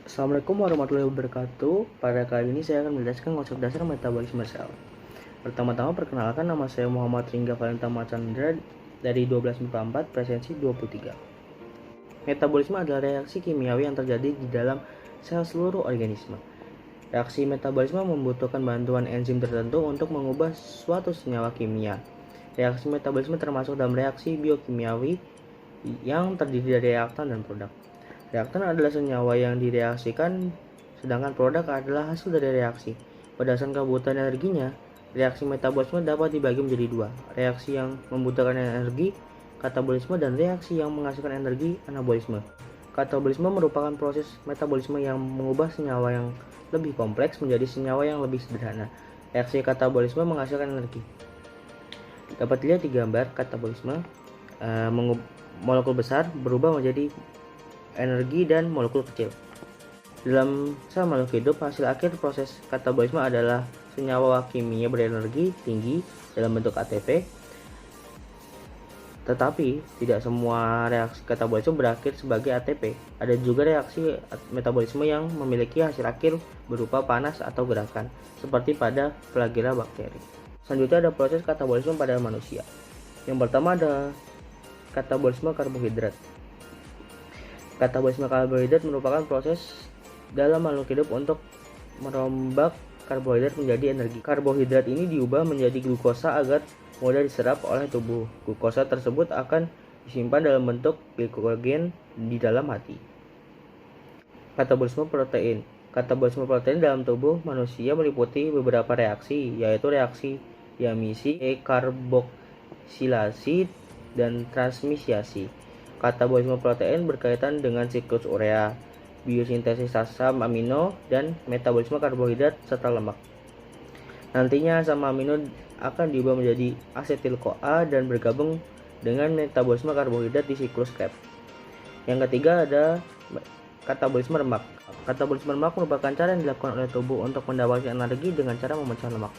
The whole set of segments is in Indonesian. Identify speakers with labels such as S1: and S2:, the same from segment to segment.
S1: Assalamualaikum warahmatullahi wabarakatuh. Pada kali ini saya akan menjelaskan konsep dasar metabolisme sel. Pertama-tama perkenalkan, nama saya Muhammad Ringga Valenta Machandra dari 1244 presensi 23. Metabolisme adalah reaksi kimiawi yang terjadi di dalam sel seluruh organisme. Reaksi metabolisme membutuhkan bantuan enzim tertentu untuk mengubah suatu senyawa kimia. Reaksi metabolisme termasuk dalam reaksi biokimiawi yang terdiri dari reaktan dan produk. Reaktan adalah senyawa yang direaksikan, sedangkan produk adalah hasil dari reaksi. Berdasarkan kebutuhan energinya, reaksi metabolisme dapat dibagi menjadi dua: reaksi yang membutuhkan energi, katabolisme, dan reaksi yang menghasilkan energi, anabolisme. Katabolisme merupakan proses metabolisme yang mengubah senyawa yang lebih kompleks menjadi senyawa yang lebih sederhana. Reaksi katabolisme menghasilkan energi. Dapat dilihat di gambar katabolisme, molekul besar berubah menjadi energi dan molekul kecil. Dalam sel makhluk hidup, hasil akhir proses katabolisme adalah senyawa kimia berenergi tinggi dalam bentuk ATP. Tetapi tidak semua reaksi katabolisme berakhir sebagai ATP. Ada juga reaksi metabolisme yang memiliki hasil akhir berupa panas atau gerakan, seperti pada flagella bakteri. Selanjutnya ada proses katabolisme pada manusia. Yang pertama ada katabolisme karbohidrat. Katabolisme karbohidrat merupakan proses dalam makhluk hidup untuk merombak karbohidrat menjadi energi. Karbohidrat ini diubah menjadi glukosa agar mudah diserap oleh tubuh. Glukosa tersebut akan disimpan dalam bentuk glikogen di dalam hati. Katabolisme protein. Katabolisme protein dalam tubuh manusia meliputi beberapa reaksi, yaitu reaksi diamisi, karboksilasi, dan transmisiasi. Katabolisme protein berkaitan dengan siklus urea, biosintesis asam amino, dan metabolisme karbohidrat serta lemak. Nantinya asam amino akan diubah menjadi asetil-CoA dan bergabung dengan metabolisme karbohidrat di siklus Krebs. Yang ketiga ada katabolisme lemak. Katabolisme lemak merupakan cara yang dilakukan oleh tubuh untuk mendapatkan energi dengan cara memecah lemak.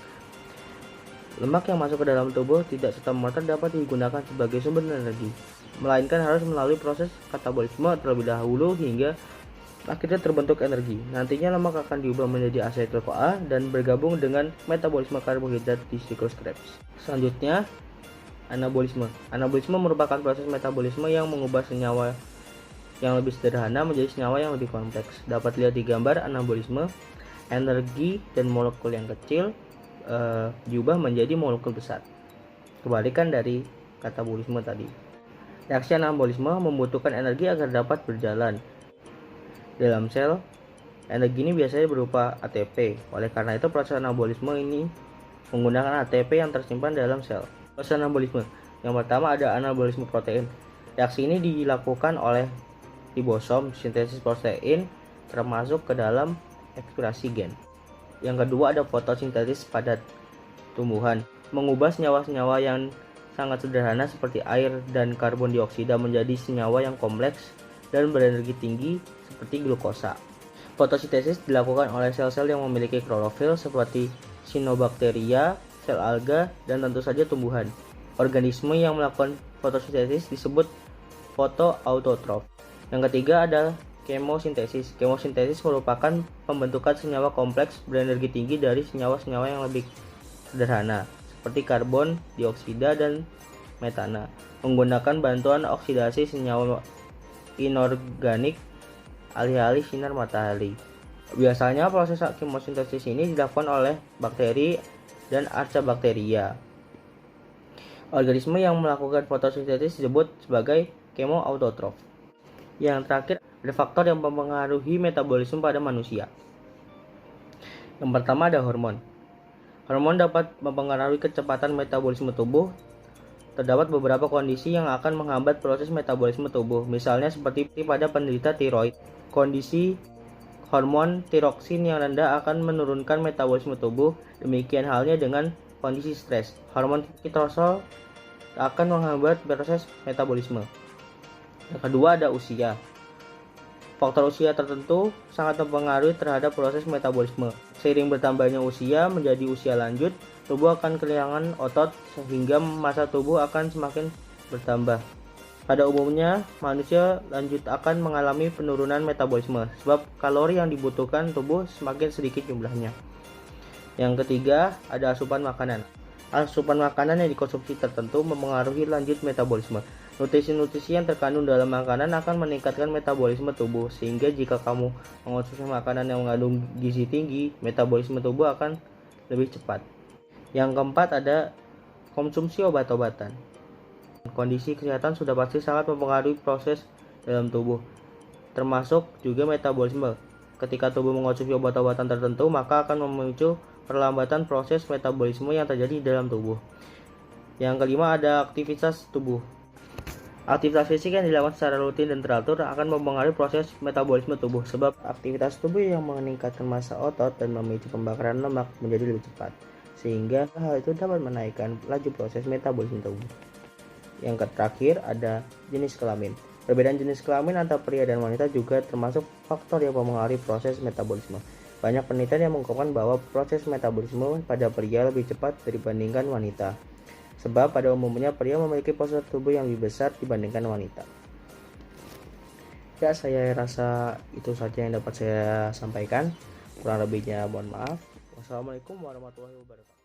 S1: Lemak yang masuk ke dalam tubuh tidak serta-merta dapat digunakan sebagai sumber energi, melainkan harus melalui proses katabolisme terlebih dahulu hingga akhirnya terbentuk energi. Nantinya lemak akan diubah menjadi asetil-CoA dan bergabung dengan metabolisme karbohidrat di siklus Krebs. Selanjutnya, anabolisme. Anabolisme merupakan proses metabolisme yang mengubah senyawa yang lebih sederhana menjadi senyawa yang lebih kompleks. Dapat dilihat di gambar anabolisme, energi dan molekul yang kecil diubah menjadi molekul besar. Kebalikan dari katabolisme tadi. Reaksi anabolisme membutuhkan energi agar dapat berjalan. Dalam sel, energi ini biasanya berupa ATP. Oleh karena itu, proses anabolisme ini menggunakan ATP yang tersimpan dalam sel. Proses anabolisme. Yang pertama ada anabolisme protein. Reaksi ini dilakukan oleh ribosom, sintesis protein termasuk ke dalam ekspresi gen. Yang kedua ada fotosintesis pada tumbuhan, mengubah senyawa-senyawa yang sangat sederhana seperti air dan karbon dioksida menjadi senyawa yang kompleks dan berenergi tinggi seperti glukosa. Fotosintesis dilakukan oleh sel-sel yang memiliki klorofil seperti cyanobacteria, sel alga, dan tentu saja tumbuhan. Organisme yang melakukan fotosintesis disebut fotoautotrof. Yang ketiga ada kemosintesis. Kemosintesis merupakan pembentukan senyawa kompleks berenergi tinggi dari senyawa-senyawa yang lebih sederhana seperti karbon dioksida dan metana, menggunakan bantuan oksidasi senyawa inorganik alih-alih sinar matahari. Biasanya proses kemosintesis ini dilakukan oleh bakteri dan Archaebacteria. Organisme yang melakukan fotosintesis disebut sebagai kemoautotrof. Yang terakhir ada faktor yang mempengaruhi metabolisme pada manusia. Yang pertama ada hormon. Hormon dapat mempengaruhi kecepatan metabolisme tubuh. Terdapat beberapa kondisi yang akan menghambat proses metabolisme tubuh, misalnya seperti pada penderita tiroid. Kondisi hormon tiroksin yang rendah akan menurunkan metabolisme tubuh. Demikian halnya dengan kondisi stres. Hormon kortisol akan menghambat proses metabolisme. Yang kedua ada usia. Faktor usia tertentu sangat mempengaruhi terhadap proses metabolisme. Seiring bertambahnya usia menjadi usia lanjut, tubuh akan kehilangan otot sehingga massa tubuh akan semakin bertambah. Pada umumnya, manusia lanjut akan mengalami penurunan metabolisme sebab kalori yang dibutuhkan tubuh semakin sedikit jumlahnya. Yang ketiga, ada asupan makanan. Asupan makanan yang dikonsumsi tertentu mempengaruhi lanjut metabolisme. Nutrisi-nutrisi yang terkandung dalam makanan akan meningkatkan metabolisme tubuh, sehingga jika kamu mengonsumsi makanan yang mengandung gizi tinggi, metabolisme tubuh akan lebih cepat. Yang keempat, ada konsumsi obat-obatan. Kondisi kesehatan sudah pasti sangat mempengaruhi proses dalam tubuh, termasuk juga metabolisme. Ketika tubuh mengonsumsi obat-obatan tertentu, maka akan memicu perlambatan proses metabolisme yang terjadi di dalam tubuh. Yang kelima, ada aktivitas tubuh. Aktivitas fisik yang dilakukan secara rutin dan teratur akan mempengaruhi proses metabolisme tubuh, sebab aktivitas tubuh yang meningkatkan massa otot dan memicu pembakaran lemak menjadi lebih cepat, sehingga hal itu dapat menaikkan laju proses metabolisme tubuh. Yang terakhir, ada jenis kelamin. Perbedaan jenis kelamin antara pria dan wanita juga termasuk faktor yang mempengaruhi proses metabolisme. Banyak penelitian yang mengungkapkan bahwa proses metabolisme pada pria lebih cepat dibandingkan wanita. Sebab pada umumnya pria memiliki postur tubuh yang lebih besar dibandingkan wanita. Ya, saya rasa itu saja yang dapat saya sampaikan. Kurang lebihnya mohon maaf. Wassalamualaikum warahmatullahi wabarakatuh.